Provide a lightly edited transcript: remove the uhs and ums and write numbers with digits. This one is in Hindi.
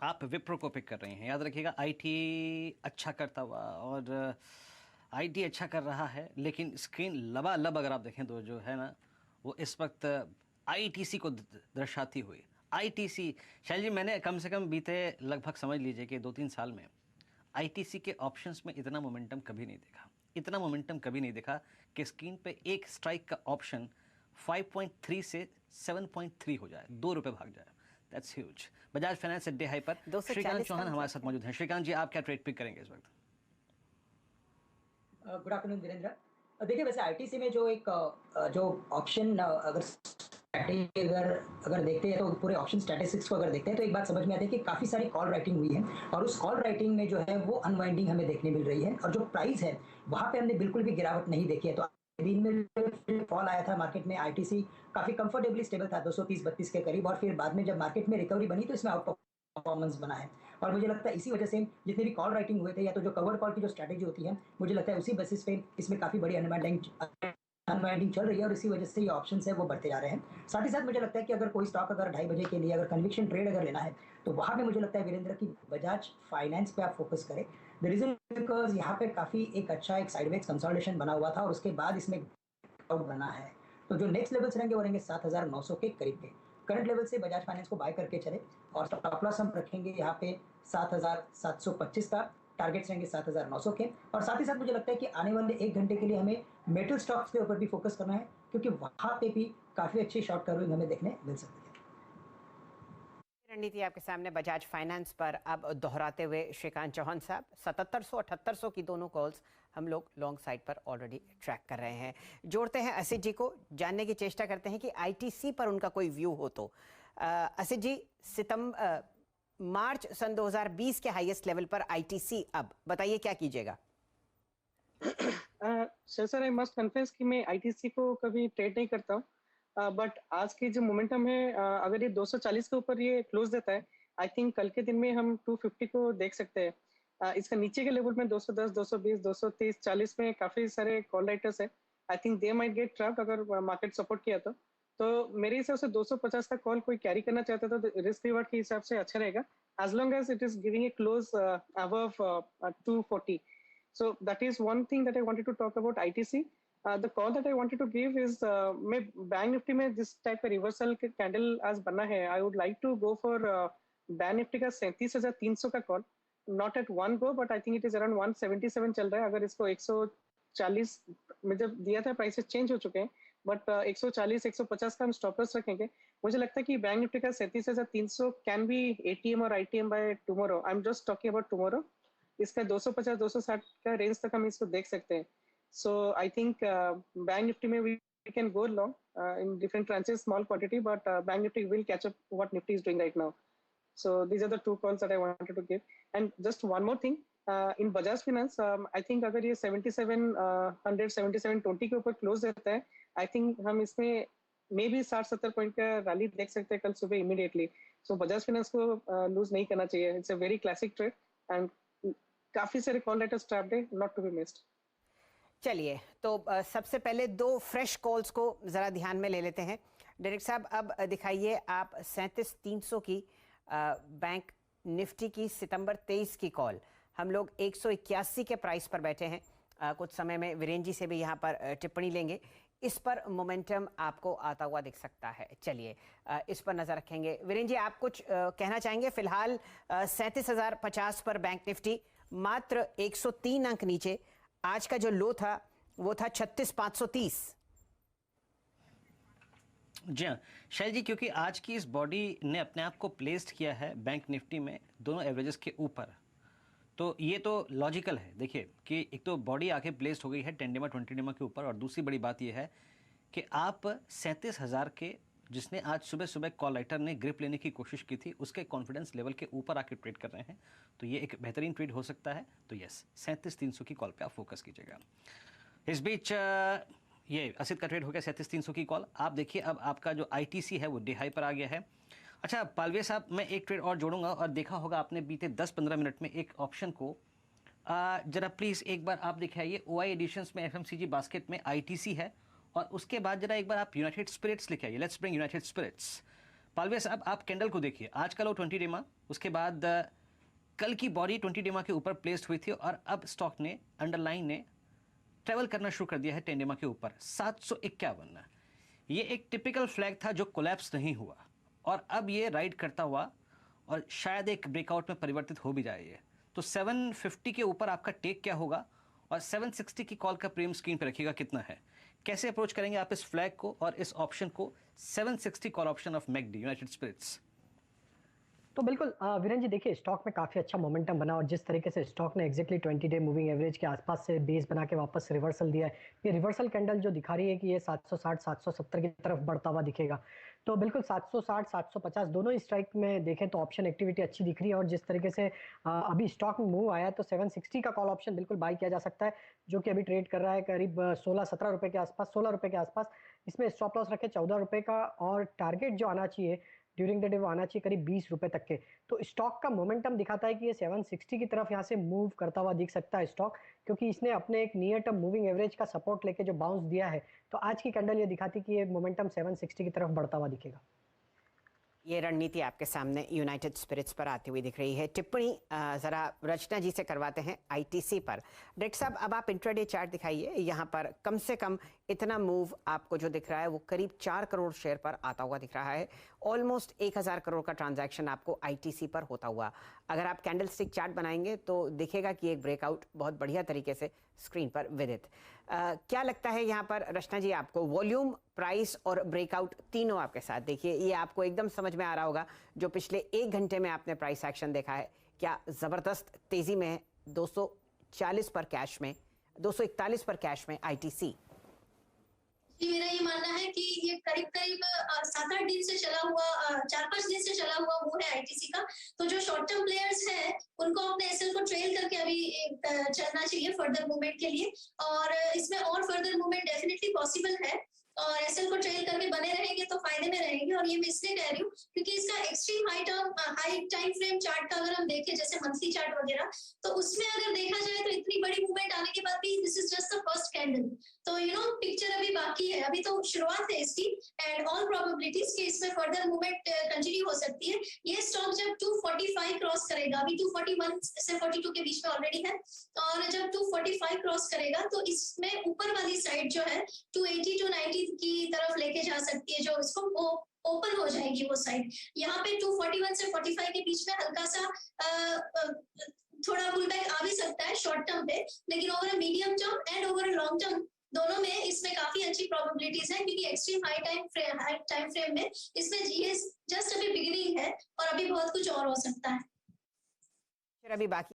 आप विप्रो को पिक कर रहे हैं। याद रखिएगा आईटी अच्छा करता हुआ, और आईटी अच्छा कर रहा है, लेकिन स्क्रीन लबालब अगर आप देखें तो जो है ना वो इस वक्त आईटीसी को दर्शाती हुई। आईटीसी, शैल जी, मैंने कम से कम बीते लगभग समझ लीजिए कि 2-3 साल में आईटीसी के ऑप्शंस में इतना मोमेंटम कभी नहीं देखा, इतना मोमेंटम कभी नहीं देखा कि स्क्रीन पे एक स्ट्राइक का ऑप्शन 5.3 से 7.3 हो जाए, 2 रुपए भाग जाए। That's huge. Bajaj finance day high पर श्रीकांत चौहान हमारे साथ मौजूद हैं। श्रीकांत जी, आप क्या ट्रेड पिक करेंगे इस वक्त? Good afternoon Virendra. देखिए, वैसे आईटीसी में जो एक जो ऑप्शन अगर स्ट्रैटेजी अगर देखते हैं तो पूरे ऑप्शन स्टैटिस्टिक्स को अगर देखते हैं तो एक बात समझ में आती है कि काफ़ी सारी कॉल राइटिंग हुई है और उस कॉल राइटिंग में जो है वो अनवाइंडिंग हमें देखने मिल रही है और जो प्राइस है वहाँ पे हमने बिल्कुल भी गिरावट नहीं देखी है। तो दिन में फॉल आया था मार्केट में, आईटीसी काफ़ी कंफर्टेबली स्टेबल था 230-32 के करीब, और फिर बाद में जब मार्केट में रिकवरी बनी तो इसमें आउट परफॉर्मेंस बना है। और मुझे लगता है इसी वजह से जितने भी कॉल राइटिंग हुए थे या तो जो कवर कॉल की जो स्ट्रैटेजी होती है, मुझे लगता है उसी बेसिस पे इसमें काफ़ी बड़ी अनवाइंडिंग चल रही है और इसी वजह से ये ऑप्शन है वो बढ़ते जा रहे हैं। साथ ही साथ मुझे लगता है कि अगर कोई स्टॉक अगर 2:30 बजे के लिए अगर कन्विक्शन ट्रेड अगर लेना है तो वहाँ पे मुझे लगता है वीरेंद्र की बजाज फाइनेंस पे आप फोकस करें। द रीजन बिकॉज यहाँ पे काफ़ी एक अच्छा एक साइडवेज कंसोलिडेशन बना हुआ था और उसके बाद इसमें आउट बना है। तो जो नेक्स्ट लेवल्स रहेंगे वो रहेंगे 7,900 के करीब के। करंट लेवल से बजाज फाइनेंस को बाय करके चले और स्टॉप लॉस हम रखेंगे यहाँ पे 7,725 का। टारगेट्स रहेंगे 7,900 के। और साथ ही साथ मुझे लगता है कि आने वाले 1 घंटे के लिए हमें मेटल स्टॉक्स के ऊपर भी फोकस करना है क्योंकि वहां पे भी काफी अच्छी शॉर्ट कवरिंग हमें देखने मिल सकती है। रणनीति आपके सामने बजाज फाइनेंस पर अब दोहराते हुए श्रीकांत चौहान साहब, 7700-7800 की दोनों कॉल्स हम लोग लॉन्ग साइड पर ऑलरेडी ट्रैक कर रहे हैं। जोड़ते हैं असित जी को, जानने की चेष्टा करते हैं कि आईटीसी पर उनका कोई व्यू हो तो। असित जी, मार्च सन 2020 के हाईएस्ट लेवल पर आईटीसी, अब बताइए क्या कीजिएगा? सर, आई मस्ट कन्फेस कि मैं आईटीसी को कभी ट्रेड नहीं करता हूँ, बट आज की जो मोमेंटम है, अगर ये 240 के ऊपर ये क्लोज देता है, आई थिंक कल के दिन में हम 250 को देख सकते हैं। इसका नीचे के लेवल में 210, 220, 230, 40 में काफी सारे कॉल राइटर्स है। I think they might get trapped अगर मार्केट सपोर्ट किया तो मेरे हिसाब से 250 का कॉल कोई कैरी करना चाहता है तो रिस्क रिवार्ड के हिसाब से अच्छा रहेगा, as long as it is giving a close above 240. So that is one thing that I wanted to talk about ITC. The call that I wanted to give is मैं बैंक निफ्टी में जिस टाइप का रिवर्सल कैंडल आज बना है, I would like to go for bank Nifty का 37,300 का call, not at one go, but I think it is around 177 चल रहा है। अगर इसको 140 में जब दिया था प्राइसेस चेंज हो चुके हैं, बट 140 150 का हम स्टॉप लॉस रखेंगे। मुझे लगता है कि बैंक निफ्टी का 37,300 कैन बी एटीएम और ITM by tomorrow. I am just talking about tomorrow. इसका 250-260 का रेंज तक हम इसको देख सकते हैं। So I think bank Nifty में we can go long in different tranches, small quantity, but bank Nifty will catch up what Nifty is doing right now. So these are the two calls that I wanted to give. And just one more thing, in Bajaj Finance, I think अगर ये 7700 7720 के ऊपर क्लोज रहता है, I think हम इसमें मे भी 60-70 पॉइंट का रैली देख सकते हैं कल सुबह इमीडिएटली। सो बजाज फाइनेंस को लूज नहीं करना चाहिए। It's a very classic trade and काफी सारे कॉल राइटर्स ट्रैप्ड है, नॉट टू बी मिस्ड। चलिए, तो सबसे पहले दो फ्रेश कॉल्स को जरा ध्यान में ले लेते हैं। डायरेक्टर साहब, अब दिखाइए आप 37,300 की बैंक निफ्टी की सितंबर 23 की कॉल। हम लोग 181 के प्राइस पर बैठे हैं। कुछ समय में वीरेंद्र जी से भी यहाँ पर टिप्पणी लेंगे। इस पर मोमेंटम आपको आता हुआ दिख सकता है। चलिए, इस पर नजर रखेंगे। वीरेंद्र जी, आप कुछ कहना चाहेंगे? फिलहाल 37,050 पर बैंक निफ्टी मात्र 103 अंक नीचे। आज का जो लो था वो था 36,530। जी हाँ शैल जी, क्योंकि आज की इस बॉडी ने अपने आप को प्लेस्ड किया है बैंक निफ्टी में दोनों एवरेजेस के ऊपर, तो ये तो लॉजिकल है। देखिए कि एक तो बॉडी आके प्लेस्ड हो गई है 10 डेमा 20 डेमा के ऊपर, और दूसरी बड़ी बात ये है कि आप 37,000 के, जिसने आज सुबह सुबह कॉल राइटर ने ग्रिप लेने की कोशिश की थी, उसके कॉन्फिडेंस लेवल के ऊपर आके ट्रेड कर रहे हैं, तो ये एक बेहतरीन ट्रेड हो सकता है। तो यस, 37,300 की कॉल पे आप फोकस कीजिएगा। इस बीच ये असित का ट्रेड हो गया 37,300 की कॉल। आप देखिए अब आपका जो आईटीसी है वो डे हाई पर आ गया है। अच्छा पालवे साहब, मैं एक ट्रेड और जोड़ूंगा, और देखा होगा आपने बीते 10-15 मिनट में एक ऑप्शन को, जरा प्लीज़ एक बार आप दिखाइए। ओआई एडिशंस में एफएमसीजी बास्केट में आईटीसी है, और उसके बाद जरा एक बार आप यूनाइटेड स्पिरिट्स लिखे आइए। Let's bring United Spirits. Palve साहब, आप कैंडल को देखिए, आज का लो 20 डेमा, उसके बाद कल की बॉडी 20 डेमा के ऊपर प्लेस्ड हुई थी और अब स्टॉक ने अंडरलाइन ने ट्रेवल करना शुरू कर दिया है 10 डेमा के ऊपर 751। ये एक टिपिकल फ्लैग था जो कोलैप्स नहीं हुआ और अब ये राइड करता हुआ और शायद एक ब्रेकआउट में परिवर्तित हो भी जाए ये। तो 750 के ऊपर आपका टेक क्या होगा और 760 की कॉल का प्रीमियम स्क्रीन पर रखिएगा कितना है, कैसे अप्रोच करेंगे आप इस फ्लैग को और इस ऑप्शन को 760 call option of McD United Spirits? तो बिल्कुल वीरेन जी, देखिए स्टॉक में काफ़ी अच्छा मोमेंटम बना और जिस तरीके से स्टॉक ने एग्जैक्टली 20 डे मूविंग एवरेज के आसपास से बेस बना के वापस रिवर्सल दिया है, ये रिवर्सल कैंडल जो दिखा रही है कि ये 760 770 की तरफ बढ़ता हुआ दिखेगा। तो बिल्कुल 760 750 दोनों ही स्ट्राइक में देखें तो ऑप्शन एक्टिविटी अच्छी दिख रही है और जिस तरीके से अभी स्टॉक में मूव आया है तो 760 का कॉल ऑप्शन बिल्कुल बाई किया जा सकता है, जो कि अभी ट्रेड कर रहा है करीब 16-17 रुपए के आसपास, 16 रुपए के आसपास। इसमें स्टॉप लॉस रखे 14 रुपए का और टारगेट जो आना चाहिए ड्यूरिंग द डे वो आना चाहिए करीब 20 रुपए तक के। तो स्टॉक का मोमेंटम दिखाता है कि ये 760 की तरफ यहाँ से मूव करता हुआ दिख सकता है स्टॉक, क्योंकि इसने अपने एक नियर टर्म मूविंग एवरेज का सपोर्ट लेके जो बाउंस दिया है, तो आज की कैंडल ये दिखाती कि ये मोमेंटम 760 की तरफ बढ़ता हुआ दिखेगा। ये रणनीति आपके सामने यूनाइटेड स्पिरिट्स पर आती हुई दिख रही है। टिप्पणी जरा रचना जी से करवाते हैं आईटीसी पर। डायरेक्टर साहब, अब आप इंट्राडे चार्ट दिखाइए। यहाँ पर कम से कम इतना मूव आपको जो दिख रहा है वो करीब 4 करोड़ शेयर पर आता हुआ दिख रहा है। ऑलमोस्ट 1000 करोड़ का ट्रांजैक्शन आपको आईटीसी पर होता हुआ। अगर आप कैंडल स्टिक चार्ट बनाएंगे तो दिखेगा कि एक ब्रेकआउट बहुत बढ़िया तरीके से स्क्रीन पर विदित। क्या लगता है यहाँ पर रचना जी आपको? वॉल्यूम, प्राइस और ब्रेकआउट तीनों आपके साथ, देखिए ये आपको एकदम समझ में आ रहा होगा। जो पिछले 1 घंटे में आपने प्राइस एक्शन देखा है, क्या ज़बरदस्त तेज़ी में है 240 पर कैश में, 241 पर कैश में आईटीसी? जी, मेरा ये मानना है कि ये करीब 7-8 दिन से चला हुआ 4-5 दिन से चला हुआ वो है आईटीसी का। तो जो शॉर्ट टर्म प्लेयर्स हैं उनको अपने एसएल को ट्रेल करके अभी चलना चाहिए फर्दर मूवमेंट के लिए, और इसमें और फर्दर मूवमेंट डेफिनेटली पॉसिबल है और एसएल को ट्रेल करके बने रहेंगे तो फायदे में रहेंगे। और ये मैं इसलिए कह रही हूँ क्योंकि इसका extreme high time frame chart का अगर हम देखें, जैसे मंथली चार्ट वगैरह, तो उसमें अगर देखा जाए तो इतनी बड़ी मूवमेंट आने के बाद भी this is just the first candle. तो पिक्चर अभी बाकी है, अभी तो शुरुआत है इसकी, एंड ऑल प्रोबेबिलिटीज कि इसमें फर्दर मूवमेंट कंटिन्यू हो सकती है। ये स्टॉक जब 245 क्रॉस करेगा, अभी 241 से 42 के बीच में ऑलरेडी है, और जब 245 क्रॉस करेगा तो इसमें ऊपर वाली साइड जो है 280 टू 90 की तरफ लेके जा सकती है, जो इसको वो ओपन हो जाएगी वो साइड। यहाँ पे 241 से 45 के बीच में हल्का सा थोड़ा पुल बैक आ भी सकता है शॉर्ट टर्म पे, लेकिन over medium term and over long term दोनों में इसमें काफी अच्छी प्रोबेबिलिटीज है, क्योंकि एक्सट्रीम हाई टाइम फ्रेम में इसमें ये जस्ट अभी बिगिनिंग है और अभी बहुत कुछ और हो सकता है। फिर अभी बाकी